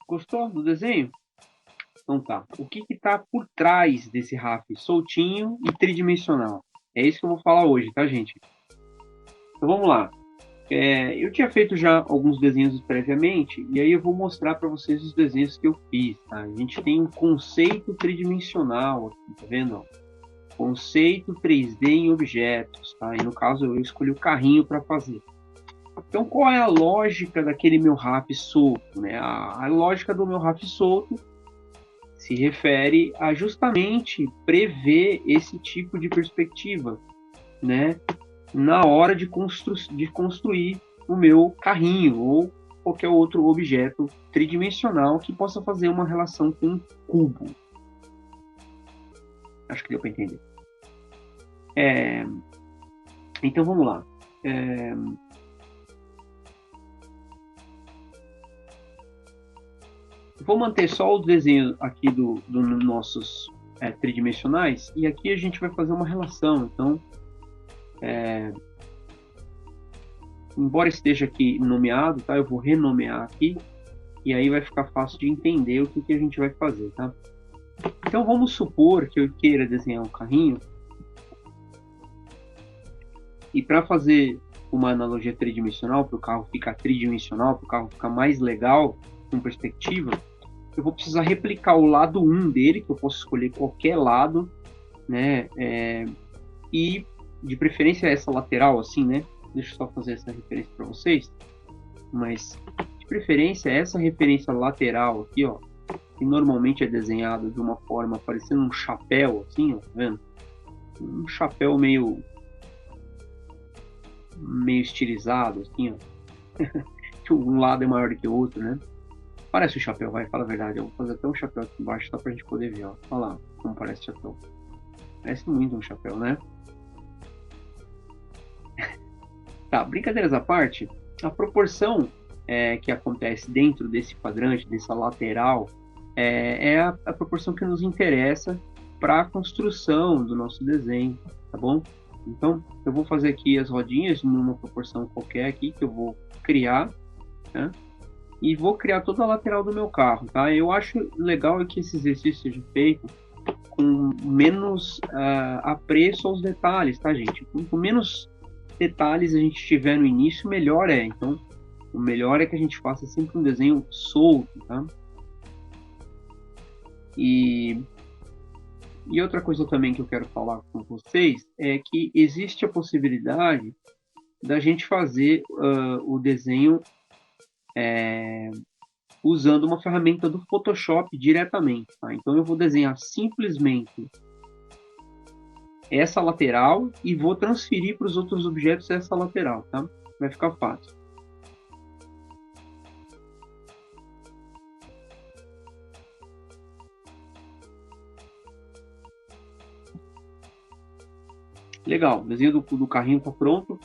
Gostou do desenho? Então tá. O que está por trás desse RAF soltinho e tridimensional? É isso que eu vou falar hoje, tá, gente? Então vamos lá. Eu tinha feito já alguns desenhos previamente, e aí eu vou mostrar para vocês os desenhos que eu fiz. Tá? A gente tem um conceito tridimensional aqui, tá vendo? Conceito 3D em objetos, tá? E no caso eu escolhi o carrinho para fazer. Então qual é a lógica daquele meu RAF solto? Né? A lógica do meu RAF solto se refere a justamente prever esse tipo de perspectiva, né? Na hora de construir o meu carrinho ou qualquer outro objeto tridimensional que possa fazer uma relação com um cubo. Acho que deu para entender. Então vamos lá. Vou manter só o desenho aqui dos nossos tridimensionais e aqui a gente vai fazer uma relação. Então, embora esteja aqui nomeado, tá? Eu vou renomear aqui e aí vai ficar fácil de entender o que a gente vai fazer, tá? Então vamos supor que eu queira desenhar um carrinho e para fazer uma analogia tridimensional, para o carro ficar tridimensional, para o carro ficar mais legal com perspectiva, eu vou precisar replicar o lado 1 dele, que eu posso escolher qualquer lado, né? E de preferência essa lateral, assim, né? Deixa eu só fazer essa referência para vocês. Mas de preferência essa referência lateral aqui, ó, que normalmente é desenhado de uma forma parecendo um chapéu, assim, ó, tá vendo? Um chapéu meio estilizado, assim, ó. Um lado é maior do que o outro, né? Parece um chapéu, vai, fala a verdade. Eu vou fazer até um chapéu aqui embaixo só pra gente poder ver, ó. Olha lá como parece chapéu. Parece muito um chapéu, né? Tá, brincadeiras à parte, a proporção que acontece dentro desse quadrante, dessa lateral, é a proporção que nos interessa para a construção do nosso desenho, tá bom? Então, eu vou fazer aqui as rodinhas numa proporção qualquer aqui que eu vou criar, né? E vou criar toda a lateral do meu carro, tá? Eu acho legal que esse exercício seja feito com menos apreço aos detalhes, tá, gente? Com menos detalhes a gente tiver no início, melhor é. Então, o melhor é que a gente faça sempre um desenho solto, tá? E outra coisa também que eu quero falar com vocês é que existe a possibilidade da gente fazer o desenho usando uma ferramenta do Photoshop diretamente, tá? Então eu vou desenhar simplesmente essa lateral e vou transferir para os outros objetos essa lateral, tá? Vai ficar fácil. Legal, o desenho do carrinho está pronto.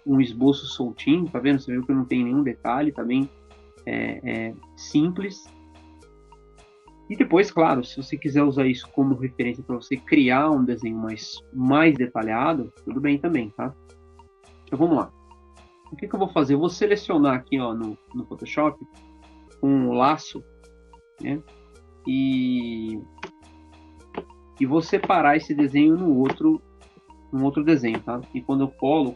Um esboço soltinho, tá vendo? Você viu que não tem nenhum detalhe, tá bem simples. E depois, claro, se você quiser usar isso como referência para você criar um desenho mais detalhado, tudo bem também, tá? Então vamos lá. O que eu vou fazer? Eu vou selecionar aqui, ó, no Photoshop um laço, né? E vou separar esse desenho num outro desenho, tá? E quando eu colo,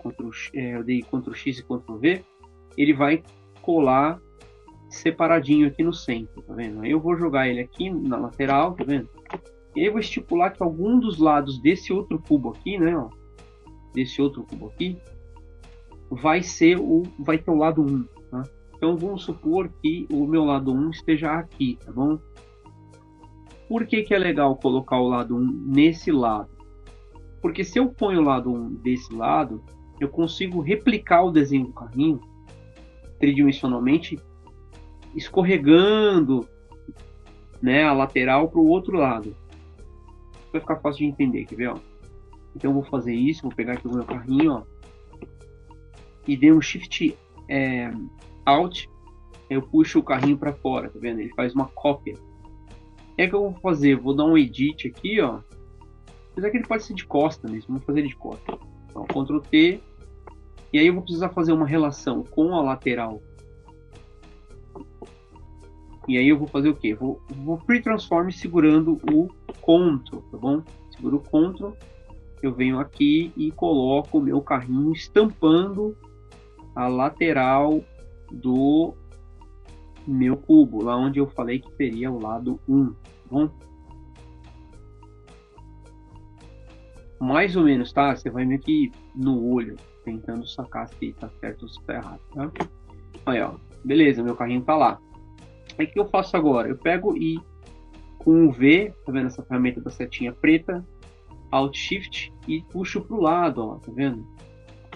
eu dei Ctrl X e Ctrl V, ele vai colar separadinho aqui no centro, tá vendo? Aí eu vou jogar ele aqui na lateral, tá vendo? E aí eu vou estipular que algum dos lados desse outro cubo aqui, né, ó, desse outro cubo aqui, vai ter o lado 1, tá? Então vamos supor que o meu lado 1 esteja aqui, tá bom? Por que é legal colocar o lado 1 nesse lado? Porque se eu ponho o lado 1 desse lado, eu consigo replicar o desenho do carrinho tridimensionalmente, escorregando, né, a lateral para o outro lado. Vai ficar fácil de entender, quer ver? Ó? Então eu vou fazer isso, vou pegar aqui o meu carrinho, ó, e dei um Shift Alt, eu puxo o carrinho para fora, tá vendo? Ele faz uma cópia. É que eu vou fazer, vou dar um Edit aqui, ó. Apesar que ele pode ser de costa mesmo, vamos fazer ele de costa. Então, Ctrl T, e aí eu vou precisar fazer uma relação com a lateral. E aí eu vou fazer o quê? Vou pre-transform segurando o Ctrl, tá bom? Seguro o Ctrl, eu venho aqui e coloco o meu carrinho estampando a lateral do meu cubo, lá onde eu falei que seria o lado 1, tá bom? Mais ou menos, tá? Você vai meio que no olho, tentando sacar se tá certo ou se tá errado, tá? Aí, ó, beleza, meu carrinho tá lá. Aí o que eu faço agora? Eu pego e com o V, tá vendo essa ferramenta da setinha preta, Alt Shift e puxo pro lado, ó, tá vendo?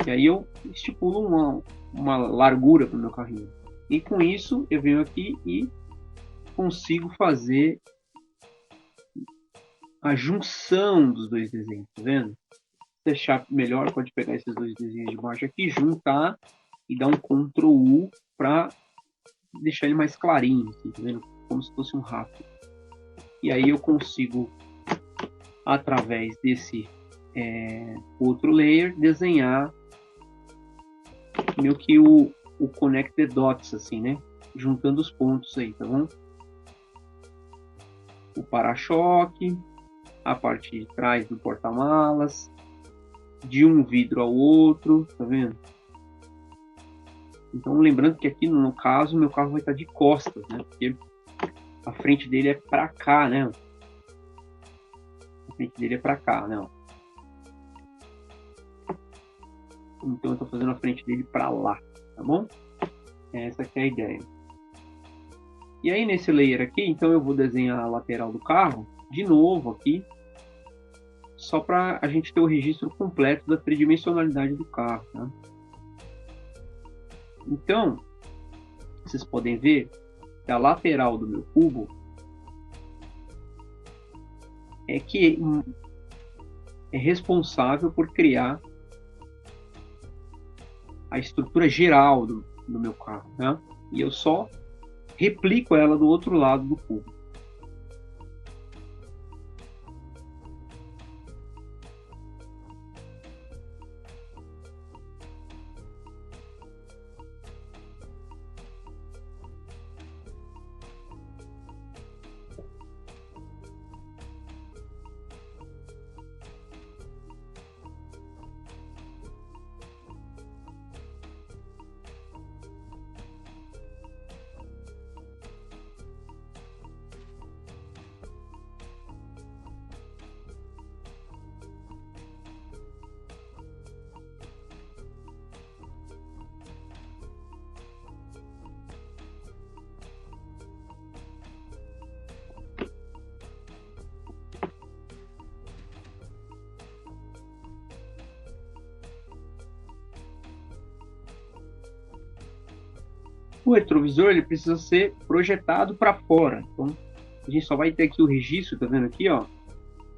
E aí eu estipulo uma largura pro meu carrinho. E com isso eu venho aqui e consigo fazer a junção dos dois desenhos, tá vendo? Se deixar melhor, pode pegar esses dois desenhos de baixo aqui, juntar e dar um Ctrl U para deixar ele mais clarinho, assim, tá vendo? Como se fosse um rato. E aí eu consigo, através desse outro layer, desenhar meio que o Connect the Dots, assim, né? Juntando os pontos aí, tá bom? O para-choque, a parte de trás do porta-malas, de um vidro ao outro, tá vendo? Então, lembrando que aqui, no caso, meu carro vai estar de costas, né? Porque a frente dele é para cá, né? A frente dele é para cá, né? Então, eu estou fazendo a frente dele para lá, tá bom? Essa aqui é a ideia. E aí, nesse layer aqui, então, eu vou desenhar a lateral do carro, de novo aqui, só para a gente ter o registro completo da tridimensionalidade do carro, tá? Então, vocês podem ver que a lateral do meu cubo é responsável por criar a estrutura geral do meu carro, né? E eu só replico ela do outro lado do cubo. O retrovisor ele precisa ser projetado para fora. Então, a gente só vai ter aqui o registro, tá vendo aqui, ó,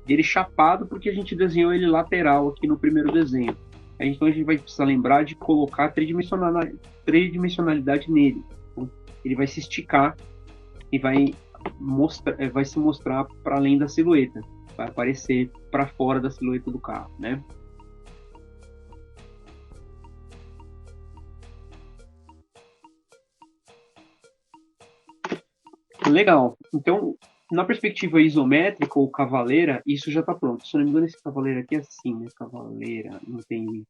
dele chapado, porque a gente desenhou ele lateral aqui no primeiro desenho. Então a gente vai precisar lembrar de colocar tridimensionalidade nele. Então, ele vai se esticar e vai se mostrar para além da silhueta. Vai aparecer para fora da silhueta do carro, né? Legal. Então, na perspectiva isométrica ou cavaleira, isso já está pronto. Se eu não me engano, esse cavaleiro aqui é assim, né? Cavaleira, não tem.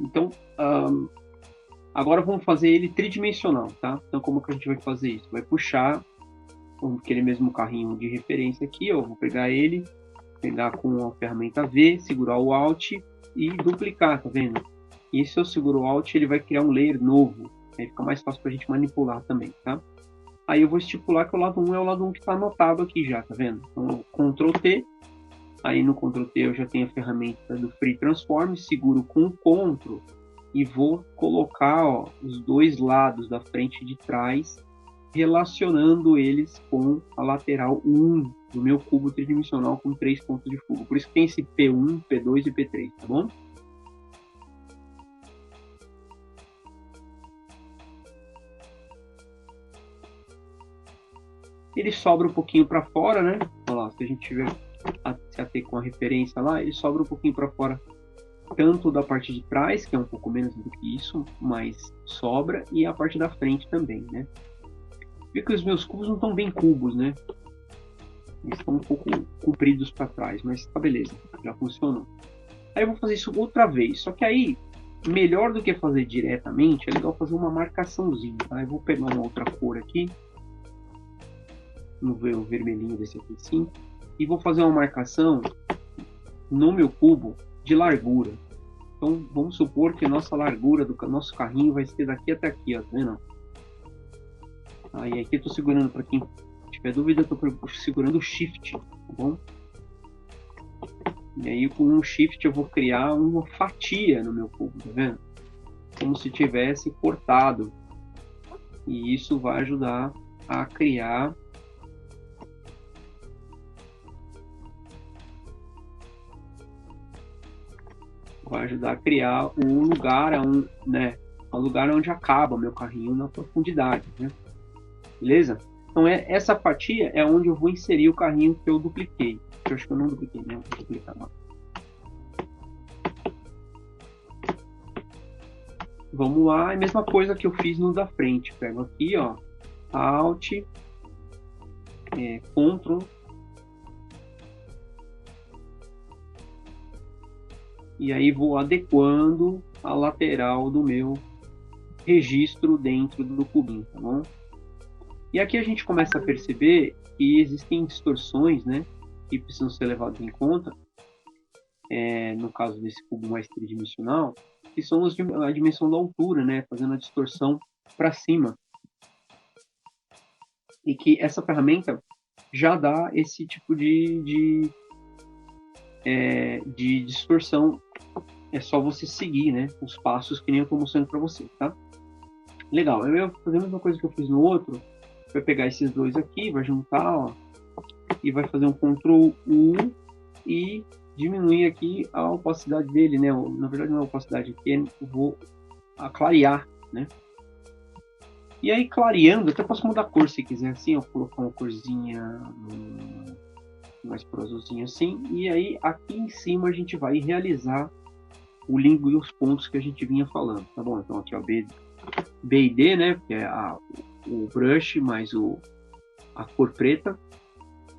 Então, agora vamos fazer ele tridimensional, tá? Então, como que a gente vai fazer isso? Vai puxar aquele mesmo carrinho de referência aqui, ó. Vou pegar ele, pegar com a ferramenta V, segurar o Alt e duplicar, tá vendo? E se eu seguro o Alt, ele vai criar um layer novo. Aí fica mais fácil para a gente manipular também, tá? Aí eu vou estipular que o lado 1 é o lado 1 que está anotado aqui já, tá vendo? Então, Ctrl T, Aí no Ctrl T eu já tenho a ferramenta do Free Transform, seguro com o Ctrl e vou colocar, ó, os dois lados da frente e de trás, relacionando eles com a lateral 1 do meu cubo tridimensional com 3 pontos de fuga. Por isso que tem esse P1, P2 e P3, tá bom? Ele sobra um pouquinho para fora, né? Olha lá, se a gente tiver se ater com a referência lá, ele sobra um pouquinho para fora, tanto da parte de trás, que é um pouco menos do que isso, mas sobra, e a parte da frente também, né? Vê que os meus cubos não estão bem cubos, né? Eles estão um pouco compridos para trás, mas tá beleza, já funcionou. Aí eu vou fazer isso outra vez, só que aí, melhor do que fazer diretamente, é legal fazer uma marcaçãozinha, tá? Eu vou pegar uma outra cor aqui, vamos ver o vermelhinho desse aqui sim, e vou fazer uma marcação no meu cubo de largura. Então vamos supor que a nossa largura do nosso carrinho vai ser daqui até aqui, ó, tá vendo? Aí aqui eu tô segurando, para quem tiver dúvida, eu tô segurando o Shift, tá bom? E aí com o Shift eu vou criar uma fatia no meu cubo, tá vendo? Como se tivesse cortado. E isso vai ajudar a criar o lugar onde, né, o lugar onde acaba meu carrinho na profundidade, né? Beleza? Então essa fatia é onde eu vou inserir o carrinho que eu dupliquei. Eu acho que eu não dupliquei, né? Vou duplicar lá. Vamos lá, a mesma coisa que eu fiz no da frente. Pego aqui, ó, Alt, Ctrl, e aí vou adequando a lateral do meu registro dentro do cubinho, tá bom? E aqui a gente começa a perceber que existem distorções, né, que precisam ser levadas em conta, no caso desse cubo mais tridimensional, que são a dimensão da altura, né, fazendo a distorção para cima. E que essa ferramenta já dá esse tipo de distorção. É só você seguir, né, os passos que nem eu estou mostrando para você, tá? Legal, eu vou fazer a mesma coisa que eu fiz no outro. Vai pegar esses dois aqui, vai juntar, ó, e vai fazer um Ctrl U e diminuir aqui a opacidade dele, né? Na verdade não é a opacidade aqui, eu vou clarear, né? E aí clareando, até posso mudar a cor se quiser, assim, eu colocar uma corzinha mais pro azulzinho assim, e aí aqui em cima a gente vai realizar o limbo e os pontos que a gente vinha falando, tá bom? Então aqui ó, B e D, né? Que é o brush mais a cor preta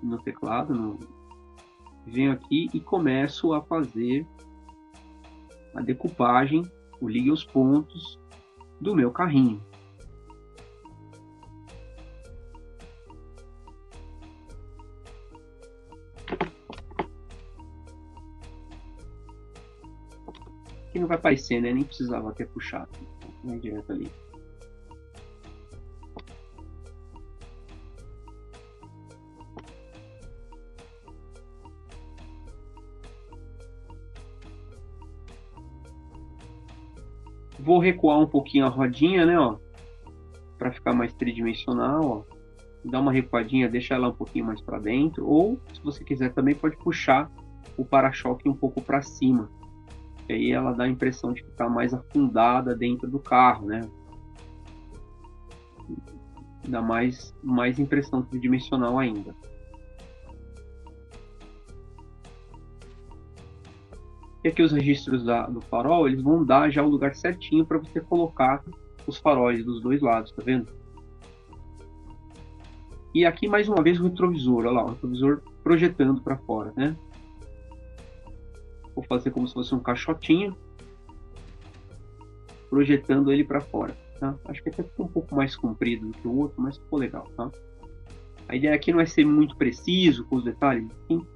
no teclado. Venho aqui e começo a fazer a decupagem, o ligue os pontos do meu carrinho. Aqui não vai aparecer, né? Nem precisava ter puxado, né? Direto ali. Vou recuar um pouquinho a rodinha, né, ó, para ficar mais tridimensional, ó. Dá uma recuadinha, deixa ela um pouquinho mais para dentro, ou se você quiser também pode puxar o para-choque um pouco para cima. E aí ela dá a impressão de ficar mais afundada dentro do carro, né? Dá mais impressão tridimensional ainda. E aqui os registros do farol, eles vão dar já o lugar certinho para você colocar os faróis dos dois lados, tá vendo? E aqui mais uma vez o retrovisor, olha lá, o retrovisor projetando para fora, né? Vou fazer como se fosse um caixotinho, projetando ele para fora, tá? Acho que até ficou um pouco mais comprido do que o outro, mas ficou legal, tá? A ideia aqui não é ser muito preciso com os detalhes, sim,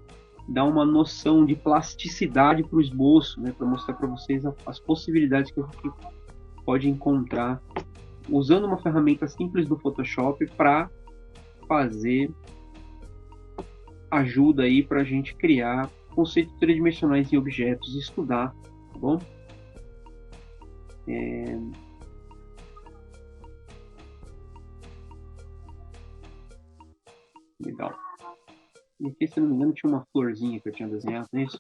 dar uma noção de plasticidade para o esboço, né? Para mostrar para vocês as possibilidades que a gente pode encontrar usando uma ferramenta simples do Photoshop para fazer ajuda aí para a gente criar conceitos tridimensionais em objetos e estudar, tá bom? Legal. E aqui, se não me engano, tinha uma florzinha que eu tinha desenhado, não é isso?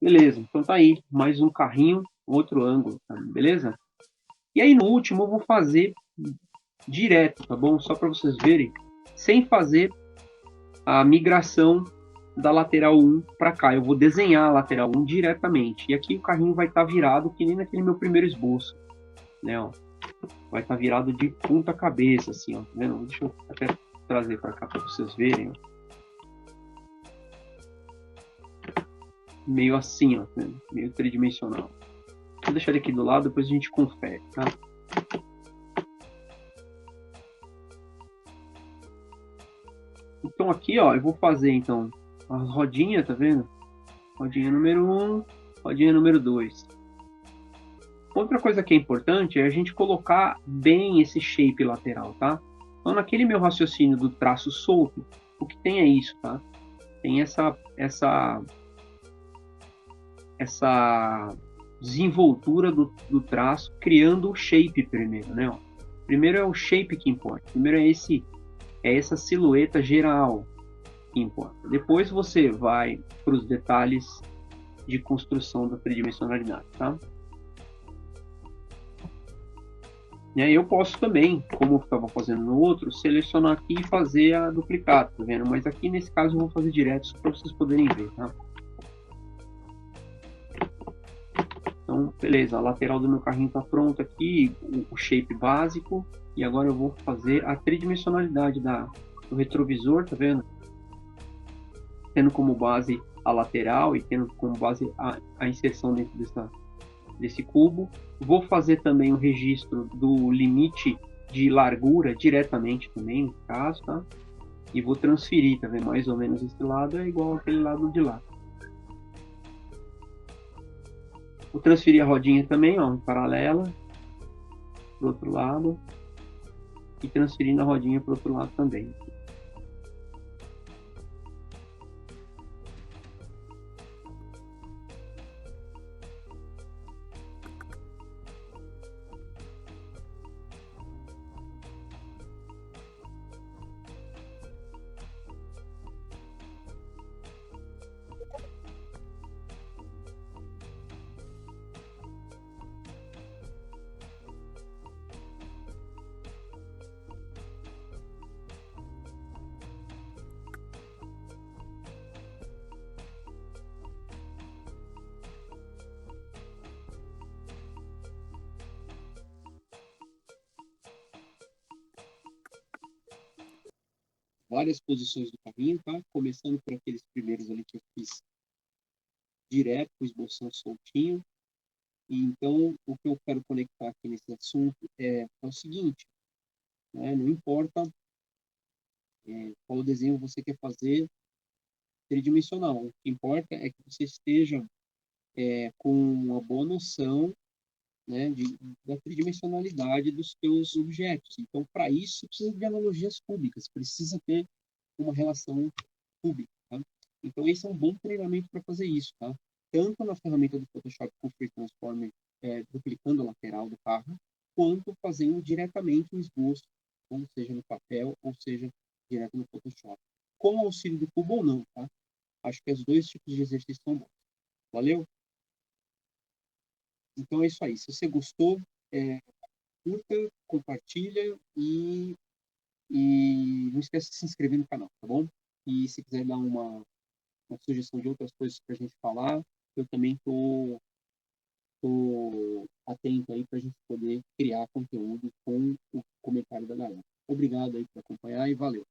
Beleza, então tá aí, mais um carrinho, outro ângulo, tá? Beleza? E aí no último eu vou fazer direto, tá bom? Só para vocês verem, sem fazer a migração da lateral 1 para cá. Eu vou desenhar a lateral 1 diretamente. E aqui o carrinho vai estar virado que nem naquele meu primeiro esboço, né? Ó. Vai estar virado de ponta cabeça, assim, ó. Tá vendo? Deixa eu até trazer para cá para vocês verem, ó. Meio assim, ó, né? Meio tridimensional. Vou deixar ele aqui do lado, depois a gente confere, tá? Então aqui, ó, eu vou fazer então as rodinhas, tá vendo? Rodinha número 1, rodinha número 2. Outra coisa que é importante é a gente colocar bem esse shape lateral, tá? Então naquele meu raciocínio do traço solto, o que tem é isso, tá? Tem essa desenvoltura do traço, criando o shape primeiro, né? Ó. Primeiro é o shape que importa. Primeiro é essa silhueta geral que importa. Depois você vai para os detalhes de construção da tridimensionalidade, tá? E aí eu posso também, como eu estava fazendo no outro, selecionar aqui e fazer a duplicata, tá vendo? Mas aqui nesse caso eu vou fazer direto para vocês poderem ver, tá? Então, beleza, a lateral do meu carrinho está pronta aqui, o shape básico, e agora eu vou fazer a tridimensionalidade do retrovisor, tá vendo? Tendo como base a lateral e tendo como base a inserção dentro desse cubo. Vou fazer também o registro do limite de largura diretamente também, no caso, tá? E vou transferir, tá vendo? Mais ou menos esse lado é igual aquele lado de lá. Vou transferir a rodinha também, ó, em paralela, pro outro lado. E transferindo a rodinha pro outro lado também. Várias posições do carrinho, tá? Começando por aqueles primeiros ali que eu fiz direto, com o esboção soltinho. E então, o que eu quero conectar aqui nesse assunto é o seguinte, né? Não importa qual desenho você quer fazer tridimensional, o que importa é que você esteja com uma boa noção, né, da tridimensionalidade dos seus objetos. Então, para isso, precisa de analogias cúbicas, precisa ter uma relação cúbica, tá? Então, esse é um bom treinamento para fazer isso, tá? Tanto na ferramenta do Photoshop com Free Transform, duplicando a lateral do carro, quanto fazendo diretamente o esboço, ou seja, no papel, ou seja, direto no Photoshop. Com o auxílio do cubo ou não, tá? Acho que os dois tipos de exercícios são bons. Valeu? Então é isso aí. Se você gostou, curta, compartilha e não esqueça de se inscrever no canal, tá bom? E se quiser dar uma sugestão de outras coisas para a gente falar, eu também tô atento aí para a gente poder criar conteúdo com o comentário da galera. Obrigado aí por acompanhar e valeu.